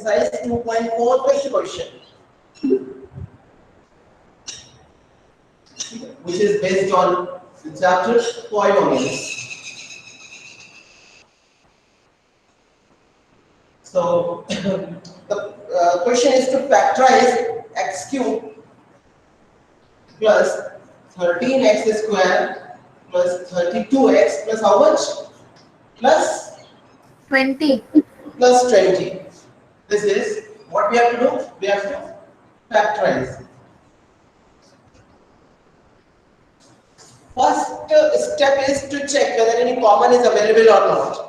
exercise 2.4 question, which is based on the chapter polynomials. So the question is to factorize x cube plus 13x square plus 32x plus how much? Plus 20. Plus 20. This is what we have to do. We have to factorize. First step is to check whether any common is available or not.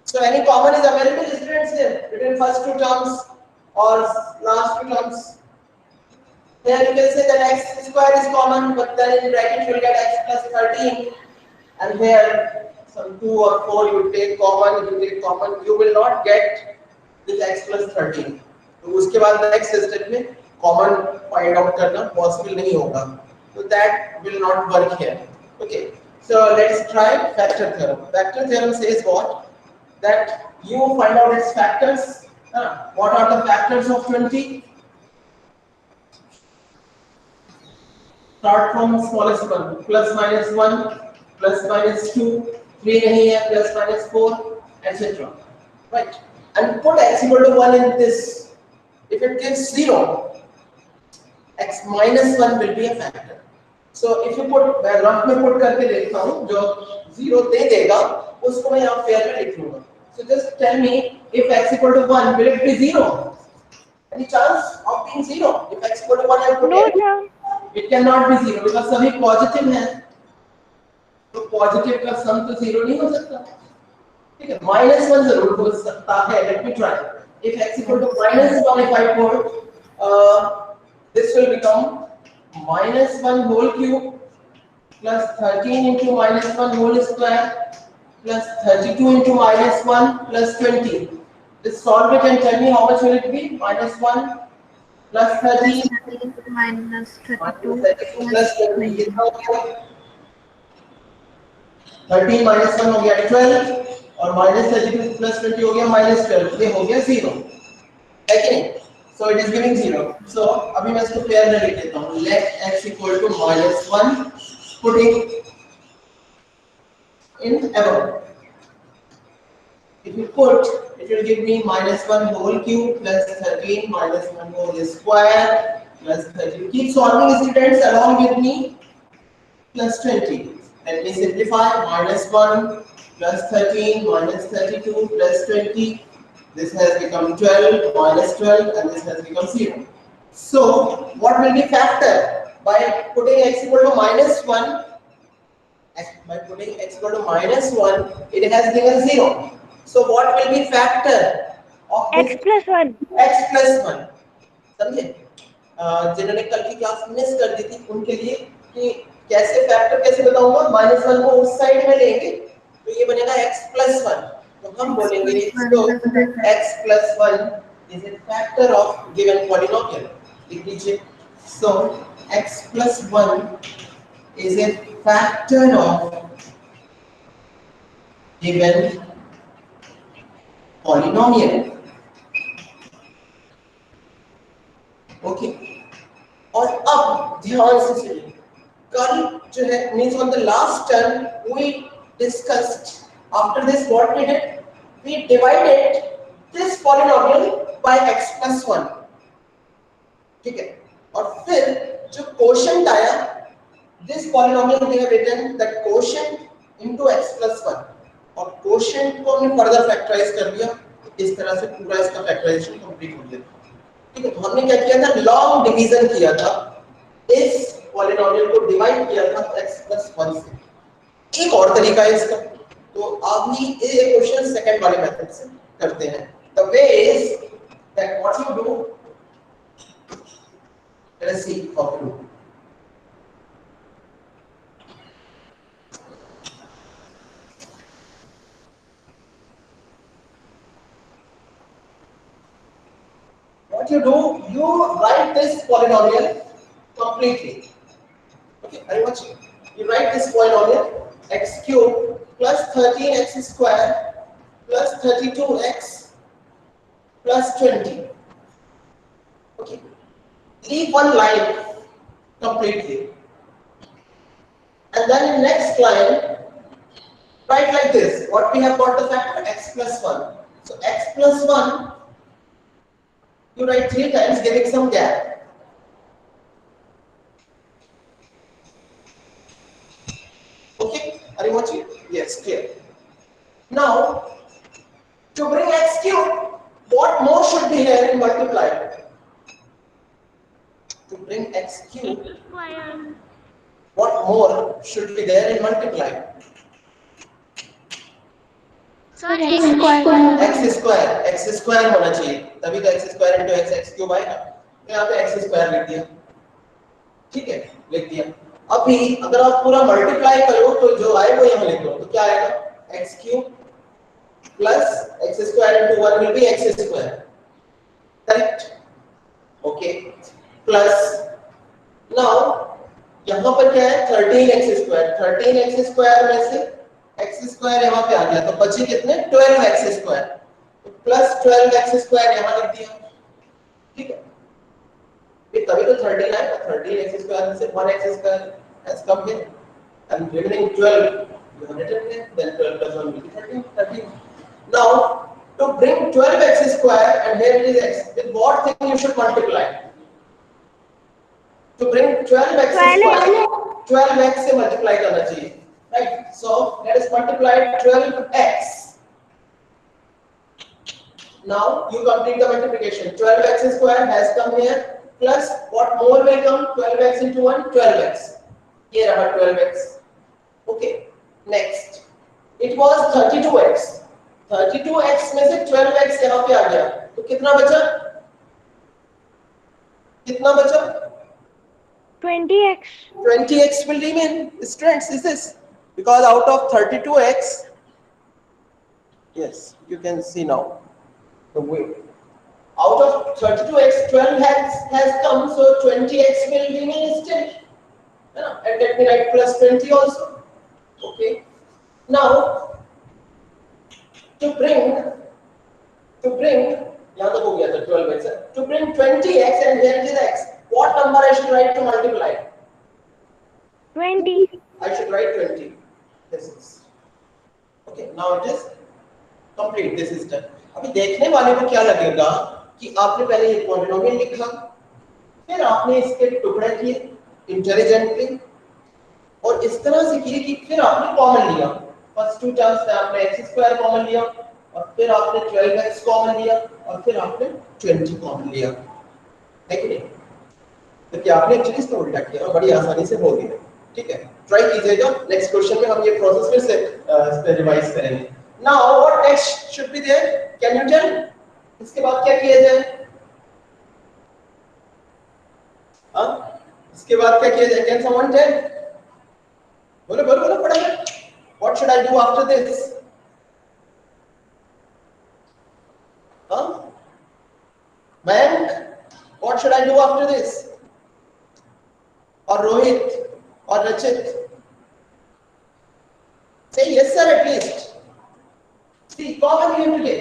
So any common is available is written between first two terms or last two terms. Here you can say that x square is common, but then in bracket you will get x plus 13, and here some 2 or 4 you take common. If you take common, you will not get this x plus 13. तो उसके बाद next step में common find out करना possible नहीं होगा. So that will not work here. Okay. So let's try factor theorem. Factor theorem says what? That you find out its factors. What are the factors of 20? Start from smallest one. Plus minus 1, plus minus 2, 3 नहीं है, plus minus 4, etc. Right? And put x equal to 1 in this. If it gives 0, x minus 1 will be a factor. So if you put, मैं rough में put करके देखता हूँ, जो 0 दे देगा, उसको मैं यहाँ पेयर में लिख लूँगा. So just tell me, if x equal to 1, will it be 0? Any chance of being 0? If x equal to 1, I put No, it. sir. It cannot be 0 because सभी positive हैं. तो positive का sum तो 0 नहीं हो सकता. ठीक है, minus 1 जरूर हो सकता है. Let me try. If x equal to minus 1, if I put, this will become minus 1 whole cube plus 13 into minus 1 whole square plus 32 into minus 1 plus 20. Just solve it and tell me how much will it be? Minus 1 plus 13 minus 32 plus 20. कितना हो गया? 13 minus 1 हो गया 12 और minus 32 plus 20 हो गया minus 12. ये हो गया 0. है कि नहीं? So it is giving 0. So अभी मैं इसको पेयर में लिख देता हूँ. Let x equal to minus 1, putting in above. If you put, it will give me minus 1 whole cube plus 13 minus 1 whole square plus 30. Keep solving students along with me. Plus 20. Let me simplify. Minus 1 plus 13 minus 32 plus 20. This has become 12 minus 12 and this has become 0. So what will be factor? By putting x equal to minus 1, by putting x equal to minus 1, it has given 0. So what will be factor of x plus 1? x plus 1. समझे? जिन्होंने कल की class miss कर दी थी उनके लिए कि कैसे फैक्टर कैसे बताऊंगा. माइनस 1 को उस साइड में लेंगे तो ये बनेगा x plus 1. तो हम बोलेंगे इसको x plus 1 is a factor of given polynomial. लिख लीजिए. So x plus 1 is a factor of given polynomial. Okay. और अब ध्यान से सुनिए. कल जो है means on the last term we discussed. After this what we did? We divided this polynomial by x plus 1. ठीक है. और फिर जो quotient आया, this polynomial we have written that quotient into x plus 1. और quotient को हमने further factorize कर दिया. इस तरह से पूरा इसका factorization complete हो गया. ठीक है. तो हमने क्या किया था? long division किया था. इस पॉलिनोमियल को डिवाइड किया था x plus 1 से. एक और तरीका है इसका. तो अभी ये क्वेश्चन सेकंड वाले मेथड से करते हैं. The way is that what you do. Let us see how to do. What you do, you write this polynomial completely. Okay, are you watching? You write this polynomial x cube plus 13x square plus 32x plus 20. Okay, leave one line completely, and then in next line write like this. What we have got the factor x plus 1. So x plus 1 you write 3 times giving some gap. Okay, are you watching? Yes, clear. Now to bring x cube, what more should be here in multiply? To bring x cube, what more should be there in multiply? x square होना चाहिए, तभी तो x square into x cube आएगा। तो यहाँ पे x square लिख दिया, ठीक है, लिख दिया। अभी अगर आप पूरा मल्टीप्लाई करो तो जो आए वो यहाँ लिख दो, तो क्या आएगा? x cube plus x square into 1 will be x square, correct? Okay, plus now यहाँ पर क्या है? 13x स्क्वायर, 13x स्क्वायर में से x स्क्वायर यहाँ पे आ गया, तो बचे कितने? 12x स्क्वायर, तो प्लस 12x स्क्वायर यहाँ लिख दिया, ठीक है? फिर तभी तो 13 आएगा, 13x स्क्वायर में से 1x square has come here and remaining 12 you have written here, then 12 plus 1 will be 13. Now to bring 12x square and here it is x, with what thing you should multiply? To bring 12x square, 12x से multiply करना चाहिए, right? So let us multiply 12x. Now you complete the multiplication. 12x square has come here, plus what more will come? 12x into 1, 12x. Here I have 12x. Okay. Next, it was 32x. 32x में से 12x यहाँ पे आ गया, तो कितना बचा? कितना बचा? 20x. 20x will remain. Students, is this because out of 32x, yes, you can see now the way. Out of 32x, 12 has come, so 20x will remain still. And let me write plus 20 also. Okay. Now to bring यहाँ तक हो गया था 12x. To bring 20x and here it is x. What number I should write to multiply? 20. I should write 20. This is okay. Now it is complete. This is done. अभी देखने वाले को क्या लगेगा कि आपने पहले ये पॉलिनोमियल लिखा, फिर आपने इसके टुकड़े किए इंटेलिजेंटली और इस तरह से किए कि फिर आपने कॉमन लिया। फर्स्ट टू टर्म्स में आपने x स्क्वायर कॉमन लिया और फिर आपने 12x कॉमन लिया और फिर आपने 20 कॉमन लिया, है कि नहीं? तो क्या आपने एक्चुअली इसको उल्टा किया और बड़ी आसानी से हो गया, ठीक है? ट्राई कीजिएगा, नेक्स्ट क्वेश्चन में हम ये प्रोसेस फिर से इस पे रिवाइज करेंगे। Now what next should be there? Can you tell? इसके बाद क्या किया जाए? हां, इसके बाद क्या किया जाए? Can someone tell? बोलो बोलो बोलो फटाफट। What should I do after this? Huh? Mayank, what should I do after this? Or Rohit? Or Rachit? Say yes sir at least. See, common here today.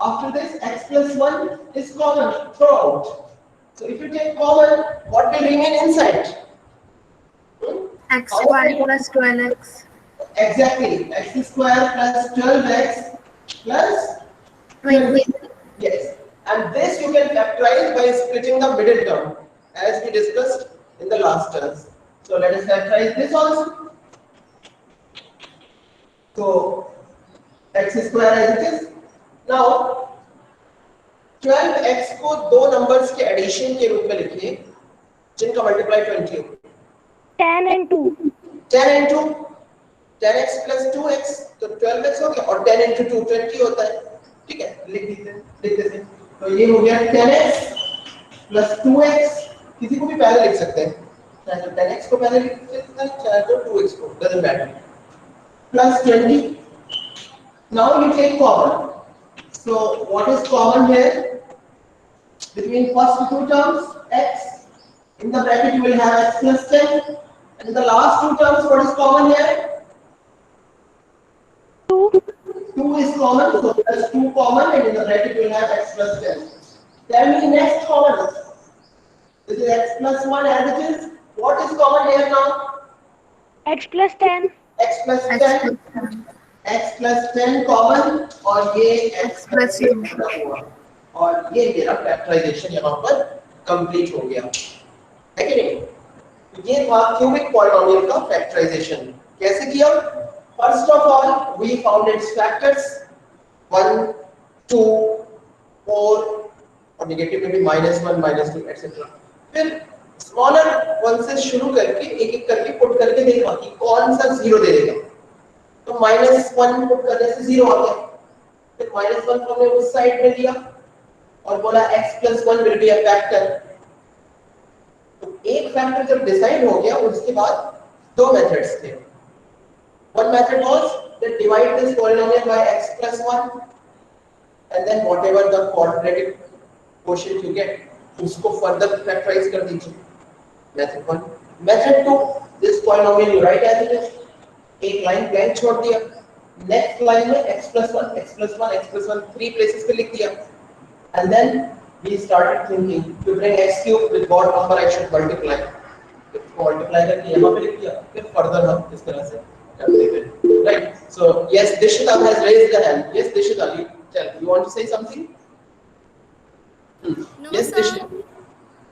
After this, x plus 1 is common throughout. So if you take common, what will remain inside? X squared plus 12x. Exactly, x square plus 12x plus 20. yes, and this you can factorize by splitting the middle term as we discussed in the last terms. So let us factorize this also. So x square as it is. Now 12x को दो numbers के addition के रूप में लिखिए जिनका multiply 20 हो। 10 and 2. 10 into 10x plus 2x तो 12x हो गया और 10 into 2 20 होता है, ठीक है? लिख देते हैं। तो ये हो गया 10x plus 2x, किसी को भी पहले लिख सकते हैं, चाहे तो 10x को पहले लिख सकते हैं चाहे तो 2x को, doesn't matter, plus 20. Now you take common. So what is common here? Between first two terms x, in the bracket you will have x plus 10, and in the last two terms what is common here? 2 is common, so plus 2 common, and in the bracket you will have x plus 10. Tell me next common. is x plus 1 as it is. What is common here now? X plus 10. x plus X 10. plus 10. x plus 10 common और ये x X plus 2. बचा हुआ और ये मेरा factorisation यहाँ पर complete हो गया है कि नहीं? ये था क्यूबिक पॉलिनोमियल का फैक्टराइजेशन. कैसे किया? First of all we found its factors 1 2 4 और नेगेटिव में भी -1 -2 एटसेट्रा. फिर स्मॉलर वन से शुरू करके एक एक करके पुट करके देखा कि कौन सा जीरो दे देगा. तो -1 पुट करने से जीरो आ गया. फिर -1 को हमने उस साइड में लिया और बोला x + 1 will be a factor. तो एक फैक्टर जब डिसाइड हो गया उसके बाद दो मेथड्स थे. One method was that divide this polynomial by x + 1 and then whatever the quadratic quotient you get उसको फर्दर फैक्टराइज कर दीजिए. Method 1. Method 2 this polynomial you write as it is. एक लाइन ब्लैंक छोड़ दिया. Next line में x + 1 x + 1 x + 1 three places पे लिख दिया. And then we started thinking to bring x cube with what number I should multiply. Multiply करके यहाँ पे लिख दिया. फिर फर्दर हम इस तरह से करते गए. Right. So yes, Dishita has raised the hand. Yes, Dishita, you tell. You want to say something? No, Yes, sir. Dishita.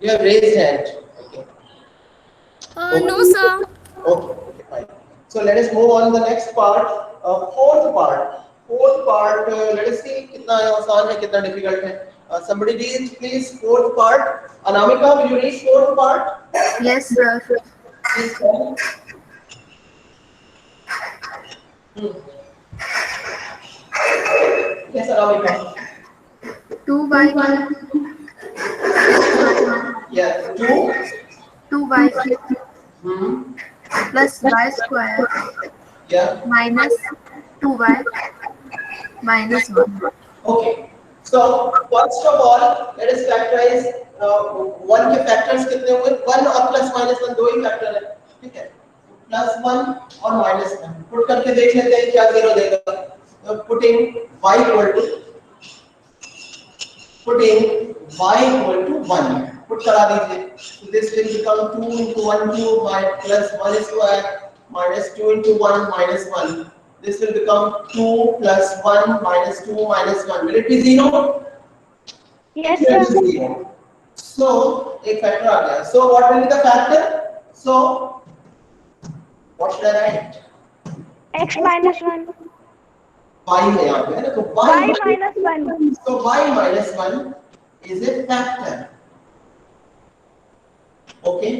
You have raised hand. Okay. No, sir. Okay. Okay. Fine. So let us move on to the next part. Fourth part. Fourth part. Let us see कितना आसान है कितना difficult है. Somebody read please fourth part. Anamika, will you read fourth part? Yes, sir. Please come. Yes, Anamika. 2y Yeah. 2. 2y Hmm. plus y square Yeah. minus 2y minus 1. Okay. So first of all, let us factorize. One के factors कितने हुए? 1 और plus minus 1 दो ही factor है. ठीक है. Plus 1 और minus 1. Put करके देख लेते हैं क्या zero देगा. Putting y equal to 1. Put करा दीजिए. So this will become 2 into 1 cube plus 1 square minus 2 into 1 minus 1. This will become 2 plus 1 minus 2 minus 1. Will it be 0? Yes, It will sir. be 0. So, एक factor आ गया. So, what will be the factor? So, what should I write? X minus 1. Y है यहाँ पे है ना तो Y minus 1. So, y minus 1 is a factor. Okay?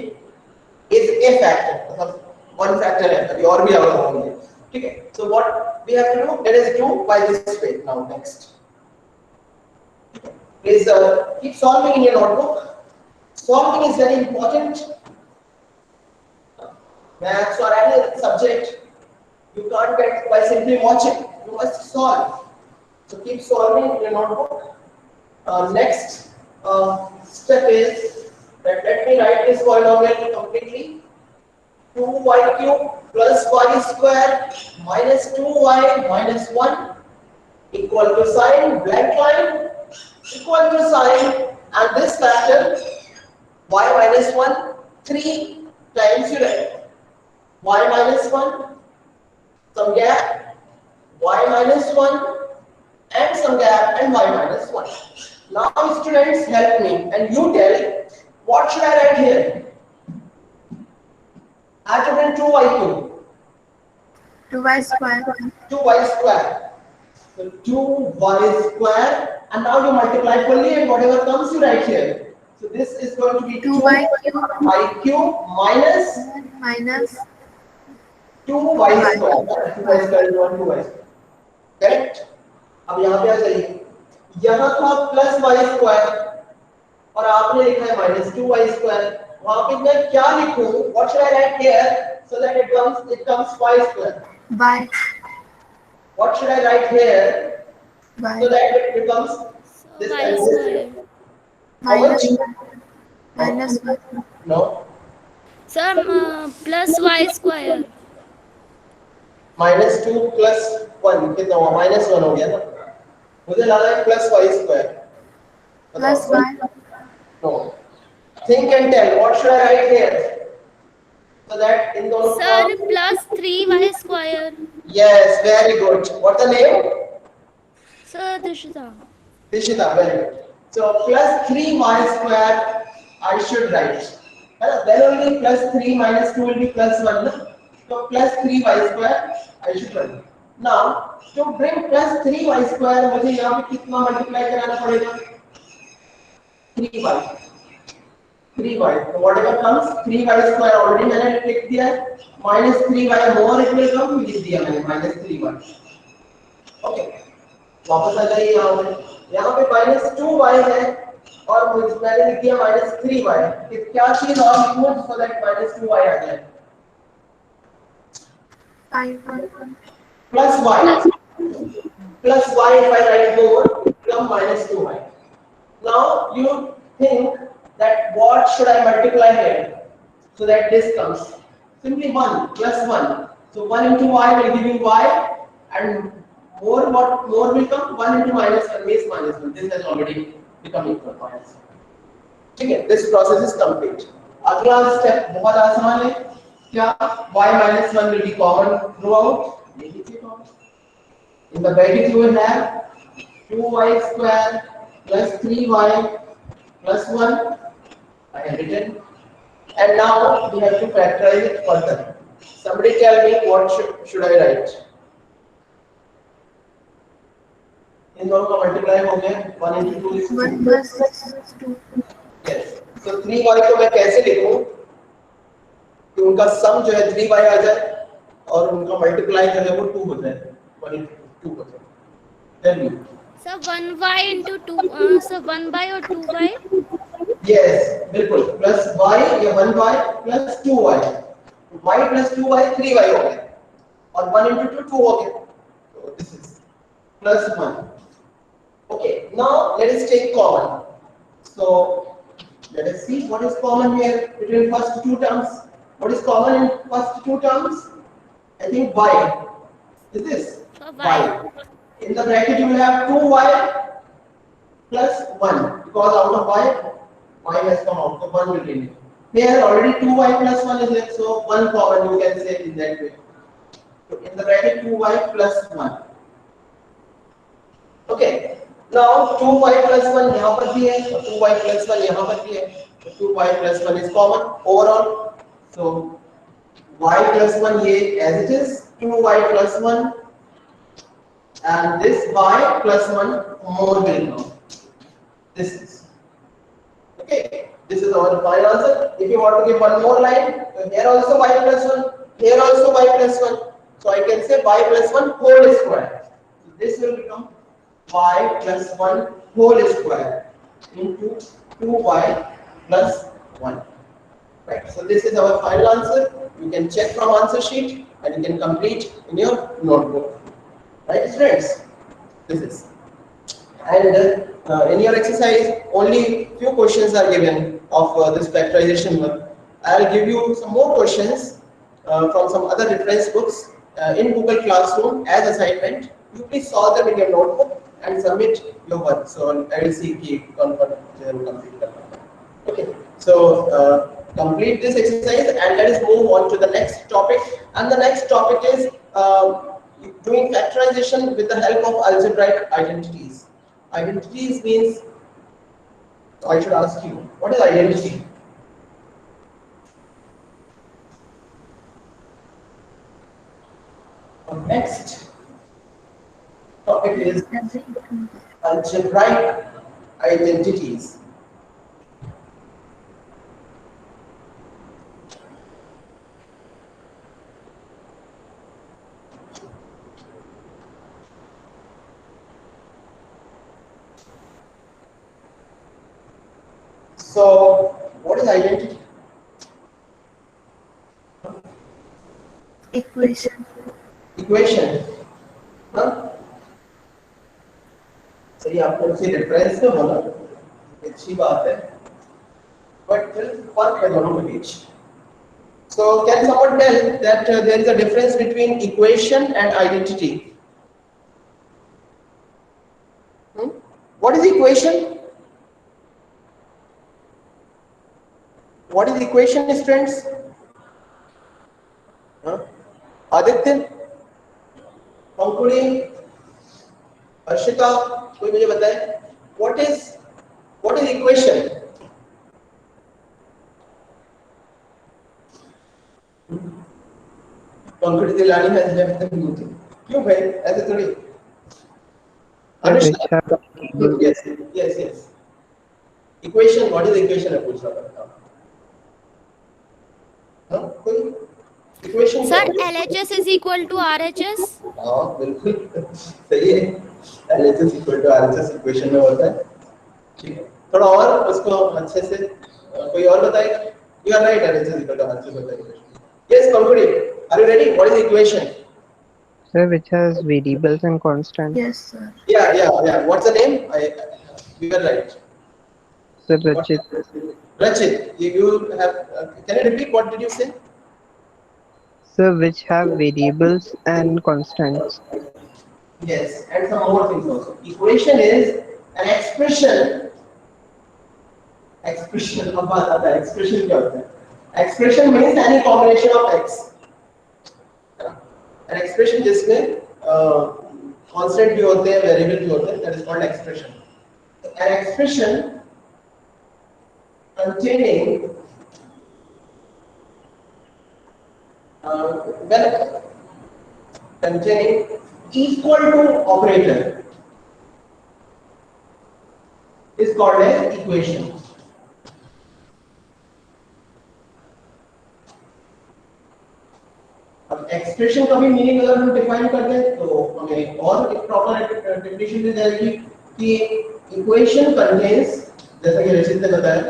Is a factor. मतलब one factor है अभी और भी अलग होंगे. ठीक है. So what we have to do? Let us do by this way now. Next. Please keep solving in your notebook. Solving is very important. Maths or any subject you can't get by simply watching. You must solve. So keep solving in your notebook. Next step is that let me write this polynomial completely. 2y cube plus y square minus 2y minus 1 equal to sign blank line equal to sign and this factor y minus 1 3 times you write y minus 1 some gap y minus 1 and some gap and y minus 1. Now students help me and you tell what should I write here? I have to bring 2y cube. 2y square. 2y square. So 2y square and now you multiply fully and whatever comes you write here. So this is going to be 2y cube y cube minus minus 2y square. 2y square is 1 2y square. Correct? अब यहाँ पे आ जाइए. यहाँ था plus y square और आपने लिखा है minus 2y square. वहाँ पे मैं क्या लिखूं? What should I write here so that it comes y square? y. What should I write here so Y that it becomes this Y and square. this? How minus much? 1 minus 1. No. Sir, plus y square. Minus 2 plus 1 कितना हुआ? Minus 1 हो गया ना? मुझे लगा है plus y square. Plus y. No. think and tell. What should I write here? So that in दोनों Sir, का. plus 3y square. Yes, very good. What's the name? Sir, Dishita. Dishita, very good. So plus 3y square I should write. Then only plus 3 minus 2 will be plus 1. No? So plus 3y square I should write. Now to bring plus 3y square मुझे यहाँ पे कितना multiply कराना पड़ेगा? 3y. 3y. So whatever comes 3y square already मैंने लिख दिया है. Minus 3y more it will come लिख दिया मैंने minus 3y. Okay. वापस आ जाइए यहाँ पे -2y है और मुझे मैंने लिख दिया -3y. क्या चीज और लिखूं so that -2y आ जाए? Plus y. Plus y if I write more become -2y. Now you think that what should I multiply here so that this comes? Simply 1 plus 1. So 1 into y will give you y and more what more will come 1 into -1 means -1. This has already become equal minus. ठीक है, this process is complete. अगला step बहुत आसान है. क्या y -1 will be common throughout? ये लीजिए common. In the bracket you will have 2y square plus 3y plus 1. I have written. And now we have to factorize it further. Somebody tell me what should I write? इन दोनों का multiply हो गया 1 into 2 is 2. 1 plus 2. Yes. So 3y को मैं कैसे लिखूं कि उनका सम जो है 3y आ जाए और उनका मल्टीप्लाई जो है वो 2 हो जाए 1 into 2 हो जाए. Tell me. Sir, 1y into 2. Sir, 1y or 2y? Yes, बिल्कुल. Plus y या 1y plus 2y. y plus 2y 3y हो गया और 1 into 2 2 हो गया. So this is plus 1. Okay, now let us take common. So let us see what is common here between first two terms. What is common in first two terms? I think y. Is this? Sir, y. In the bracket you will have 2y plus 1 because out of y has come out, so 1 will remain. Here already 2y plus 1 is there, so 1 common you can say in that way. So in the bracket 2y plus 1. Okay. Now 2y plus 1 यहाँ पर भी है, 2y plus 1 यहाँ पर भी है, so 2y plus 1 is common overall. So y plus 1 ये as it is, 2y plus 1 and this y plus 1 more will come. This is. Okay, this is our final answer. If you want to give one more line, so here also y plus 1, here also y plus 1. So I can say y plus 1 whole square. So this will become y plus 1 whole square into 2y plus 1. Right. So this is our final answer. You can check from answer sheet and you can complete in your notebook. Right, friends? This is. And in your exercise, only few questions are given of this factorization work. I'll give you some more questions from some other reference books in Google Classroom as assignment. You please solve them in your notebook and submit your work. So I will see if you complete that. Okay. So complete this exercise and let us move on to the next topic. And the next topic is doing factorization with the help of algebraic identities. Identities means, I should ask you, what is identity? Next topic is algebraic identities. So, what is identity? Equation. Equation. हाँ? सही आपको उसी reference में बोला, अच्छी बात है. But there is फर्क है दोनों के बीच. So, can someone tell that there is a difference between equation and identity? What is equation? What is equation, students? Huh? Aditya, Pankuri, Arshita, कोई मुझे बताए what is equation? पंखुड़ी दिलानी है जब तक नहीं होती क्यों भाई ऐसे थोड़ी Anushka yes equation what is equation है पूछ रहा था हाँ कोई equation Sir, LHS is equal to RHS. हाँ बिल्कुल सही है LHS equal to RHS equation में होता है ठीक है थोड़ा और उसको अच्छे से कोई और बताएगा you are right LHS equal to RHS होता है yes Pankhuri are you ready what is equation Sir, which has variables and constants. Yes, sir. yeah what's the name you are right Sir, Rachit. Rachit, you have. Can you repeat what did you say? Sir, which have variables and constants. Yes, and some more things also. Equation is an expression. Expression. अब बात आता है. Expression क्या होता है? Expression means any combination of x. An expression जिसमें constant भी होते हैं, variable भी होते हैं. That is called expression. An expression containing containing equal to operator is called as equation. अब एक्सप्रेशन का भी मीनिंग अगर हम डिफाइन कर दें तो हमें और एक प्रॉपर डेफिनेशन दी जाएगी कि इक्वेशन कंटेन्स जैसा कि रचित ने बताया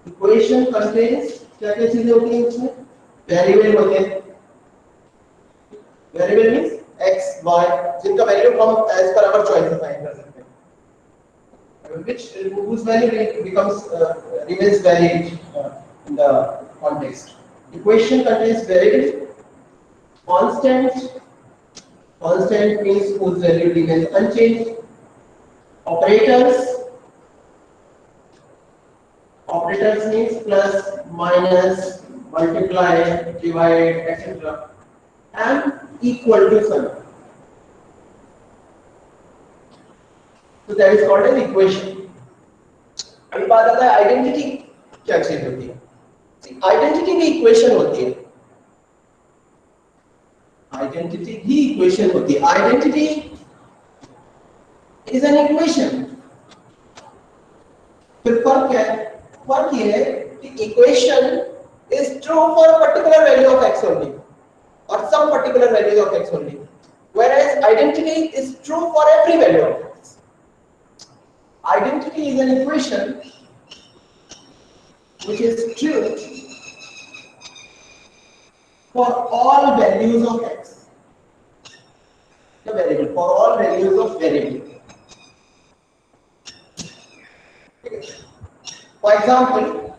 इक्वेशन कंटेन्स क्या क्या चीजें होती हैं इसमें वेरिएबल होते हैं वेरिएबल मींस x y जिनका वैल्यू हम as per our choice define कर सकते हैं which whose value becomes remains valid in the context. Equation contains variable constant means whose value remains unchanged. Operators means plus, minus, multiply, divide, etc. and equal to sum. So that is called an equation. अभी बात आता है identity क्या चीज होती है identity भी equation होती है आइडेंटिटी भी इक्वेशन होती है आइडेंटिटी इज एन इक्वेशन फिर फर्क क्या है फर्क ये है कि equation is true for a particular value of x only और some particular value of x only whereas identity is true for every value of x. Identity is an equation which is true for all values of x. The variable for all values of variable. For example,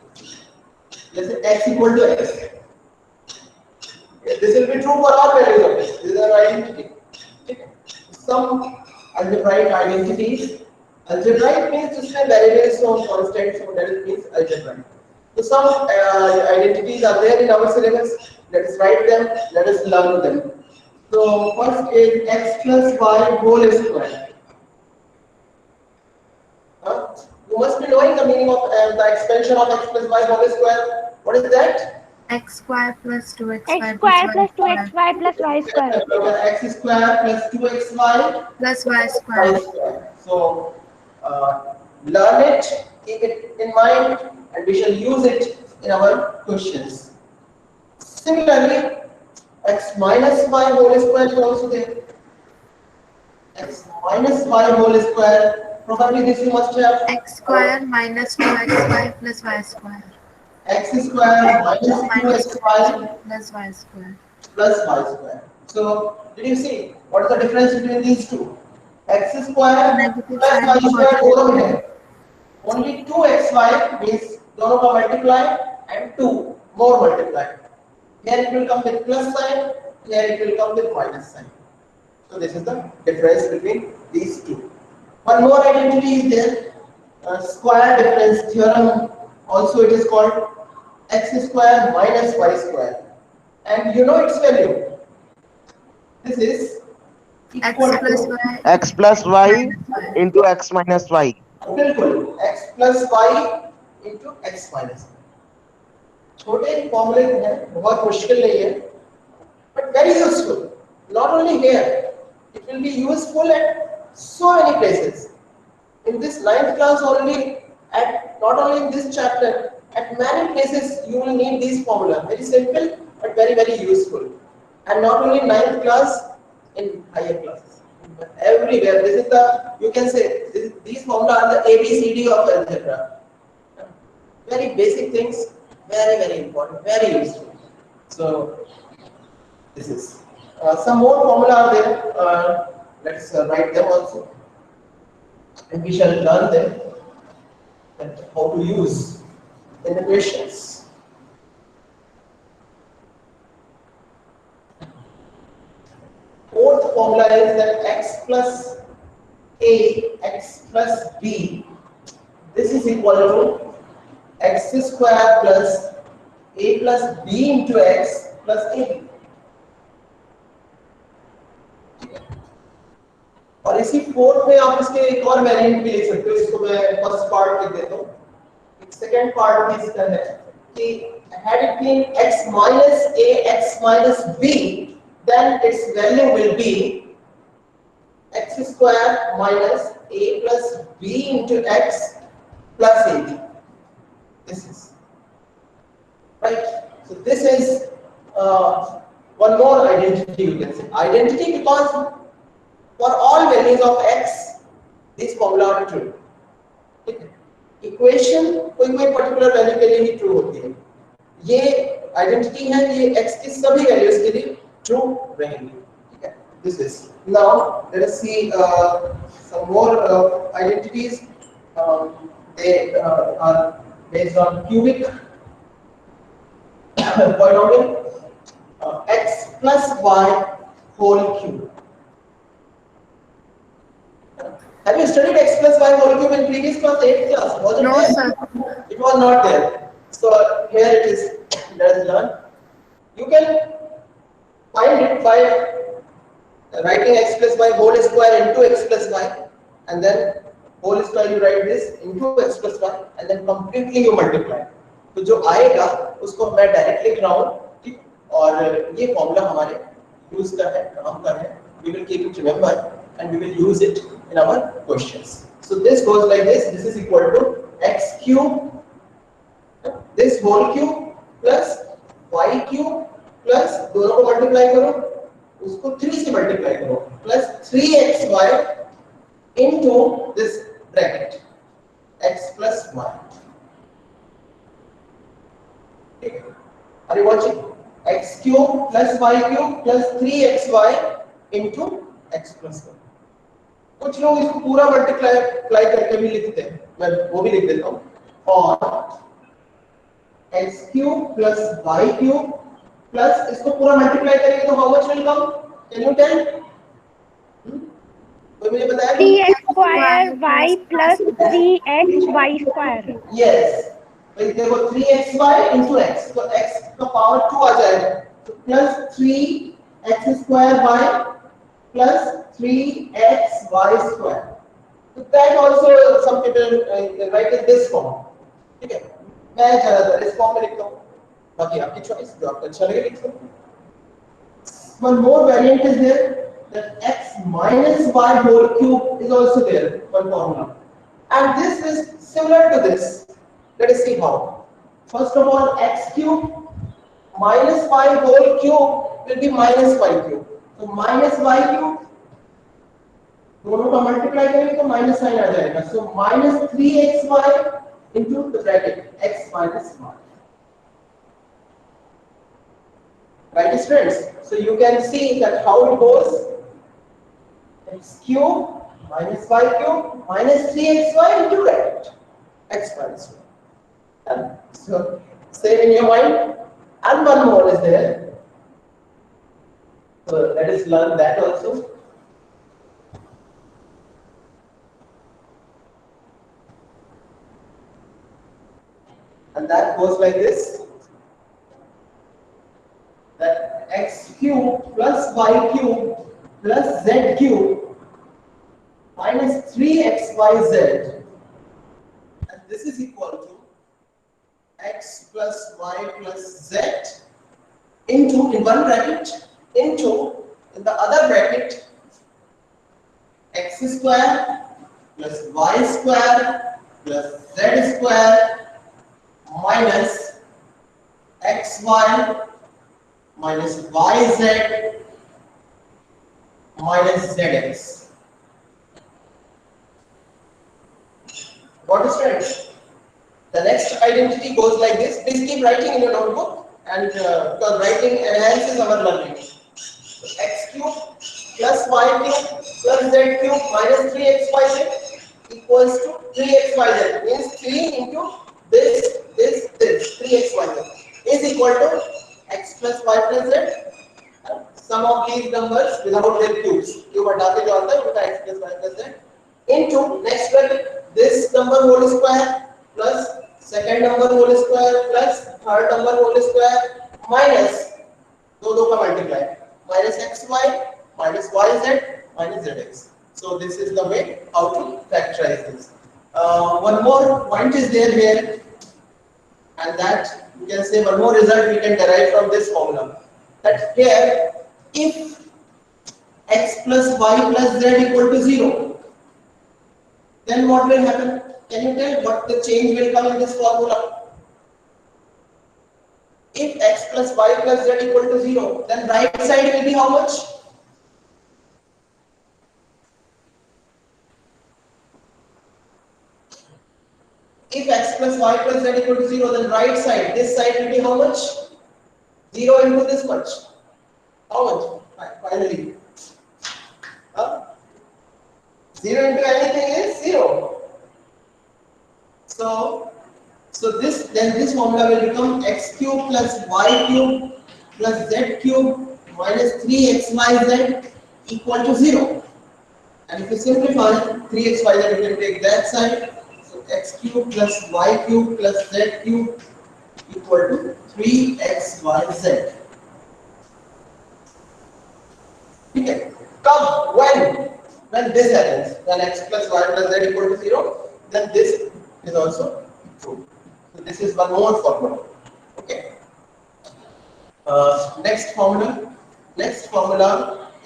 let's say x equal to x. This will be true for all values of x. This is our identity. Some algebraic identities. Algebraic means जिसमें variables or constants, so that means algebraic. So some identities are there in our syllabus. Let us write them. Let us learn them. So first is x plus y whole square. You must be knowing the meaning of the expansion of x plus y whole square. What is that? X square plus 2xy x square plus 2xy plus y square. X square plus 2xy plus y square. So learn it, keep it in mind, and we shall use it in our questions. Similarly, x minus y whole square is also there. X minus y whole square. Probably this you must have. X square minus 2xy plus y square. X square minus 2xy plus y square. plus y square. So, did you see what is the difference between these two? X square Negative plus y sign square positive. दोनों में है. Only 2xy means दोनों का multiply and 2 more multiply. Here it will come with plus sign, here it will come with minus sign. So this is the difference between these two. One more identity is there. Square difference theorem. Also it is called. x square minus y square, and you know its value. This is X equal plus to Y x plus y minus Y. into x minus y. बिल्कुल x plus y into x minus y. छोटे फॉर्मूले हैं, बहुत मुश्किल नहीं है, but very useful. Not only here, it will be useful at so many places. In this 9th class only, at not only in this chapter, at many places you will need these formula. Very simple but very useful. And not only 9th class, in higher classes. Everywhere. This is the, you can say, these formula are the ABCD of algebra. Very basic things, very important, very useful. So this is some more formula are there. Let's write them also, and we shall learn them and how to use in the questions. Fourth formula is that x plus a, x plus b. This is equal to x square plus a plus b into x plus a. और इसी fourth में आप इसके एक और variant भी लिख सकते हो. इसको मैं फर्स्ट पार्ट लिख देता हूँ. सेकंड पार्ट भी इसका है कि had it been x minus a, x minus b, then its value will be x square minus a plus b into x plus ab. This is right. So this is one more identity, you can say. Identity because for all values of x, this formula are true. Equation कोई particular value के लिए ही true होती है. ये identity है, ये x की सभी values के लिए true रहेंगी. ठीक है? This is. Now let us see some more identities. They are based on cubic polynomial. X plus y whole cube. Have you studied x plus y whole cube in previous class, 8th class? Was it No, there? sir. It was not there. So here it is. Let us learn. You can find it by writing x plus y whole square into x plus y, and then whole square you write this into x plus y, and then completely you multiply. तो जो आएगा उसको मैं direct लिख रहा हूँ, ठीक. और ये फॉर्मूला हमारे यूज का है, काम का है. We will keep it remember and we will use it in our questions. So this goes like this. This is equal to x cube, this whole cube plus y cube plus दोनों को multiply करो, उसको 3 से multiply करो plus 3xy into this bracket x plus y. Okay. Are you watching? X cube plus y cube plus 3xy into x plus 1. कुछ लोग इसको पूरा मल्टीप्लाई करके भी लिखते हैं, मैं वो भी लिख देता हूँ. और x cube plus y cube plus इसको पूरा मल्टीप्लाई करेंगे तो how much will come? Can you tell? कोई मुझे बताया? 3x square y plus 3x y square. Yes. तो देखो 3xy into x, तो x का पावर 2 आ जाएगा, तो plus 3x square y plus 3xy square. So that also some people write in this form. ठीक है? मैं ज्यादातर इस फॉर्म में लिखता हूँ, बाकी आपकी चॉइस, जो आपको अच्छा लगे लिख सकते हैं. One more variant is there, that x minus y whole cube is also there, one formula, and this is similar to this. Let us see how. First of all, x cube minus y whole cube will be minus y cube. So minus y cube, दोनों का multiply करेंगे तो minus sign आ जाएगा. So minus 3xy into the bracket x minus y. Right, students? So you can see that how it goes. X cube minus y cube minus 3xy into bracket x minus y. And so save in your mind. And one more is there. So let us learn that also. And that goes like this. cube plus y cube plus z cube minus 3xyz, and this is equal to x plus y plus z into, in one bracket, into, in the other bracket, x square plus y square plus z square minus xy minus yz minus zx. What is friends? The next identity goes like this. Please keep writing in your notebook, and because writing enhances our learning. So x cube plus y cube plus z cube minus 3xyz equals to 3xyz, means 3 into this 3xyz is equal to x plus y plus z. Sum of these numbers without their cubes, cube हटा के जो आता है उसका x plus y plus z into next bracket this number whole square plus second number whole square plus third number whole square minus दो का multiply minus xy minus yz minus zx. So this is the way how to factorize this. One more point is there here, and that you can say one more result we can derive from this formula. That here, if x plus y plus z equal to 0, then what will happen? Can you tell what the change will come in this formula? If x plus y plus z equal to 0, then right side will be how much? If x plus y plus z equal to 0, then right side, this side will be how much? 0 into this much. How much? Finally. 0 into anything is 0. So this formula will become x cube plus y cube plus z cube minus 3xyz equal to 0. And if you simplify 3xyz, you can take that side. So x cube plus y cube plus z cube equal to 3xyz. Okay. Come when this happens, when x plus y plus z equal to 0, then this is also true. So this is one more formula. Okay. Next formula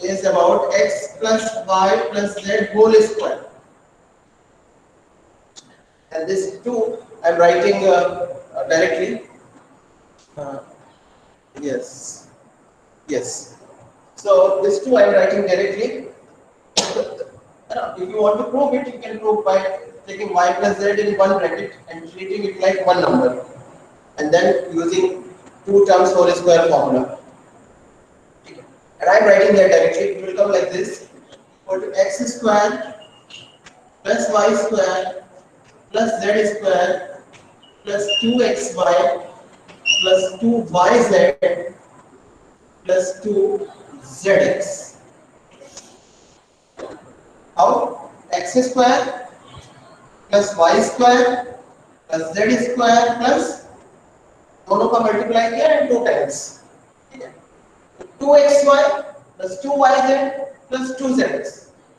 is about x plus y plus z whole square. And this too I am writing directly. Yes. So this too I am writing directly. If you want to prove it, you can prove by taking y plus z in one bracket and treating it like one number, and then using two terms whole square formula. And I am writing that directly. It will come like this: equal to x square plus y square plus z square plus 2xy plus 2yz plus 2zx. How? X square plus y square plus z square plus दोनों का multiply किया and 2 times. 2xy plus 2yz plus 2zx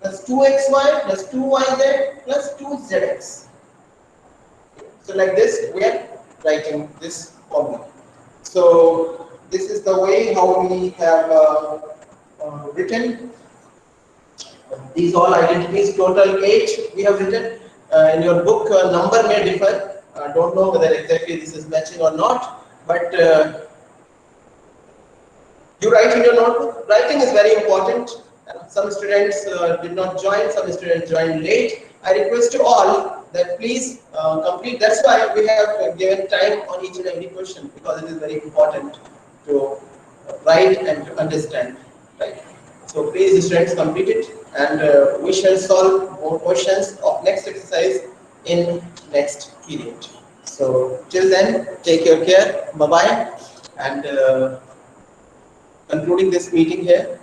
plus 2xy plus 2yz plus 2zx. So like this we are writing this formula. So this is the way how we have written these all identities. Total 8 we have written. In your book number may differ. I don't know whether exactly this is matching or not, but you write in your notebook. Writing is very important. Some students did not join, some students joined late. I request you all that please complete. That's why we have given time on each and every question, because it is very important to write and to understand. Right? So please, students, complete it, and we shall solve more questions of next exercise in next period. So till then, take your care. Bye bye, and concluding this meeting here.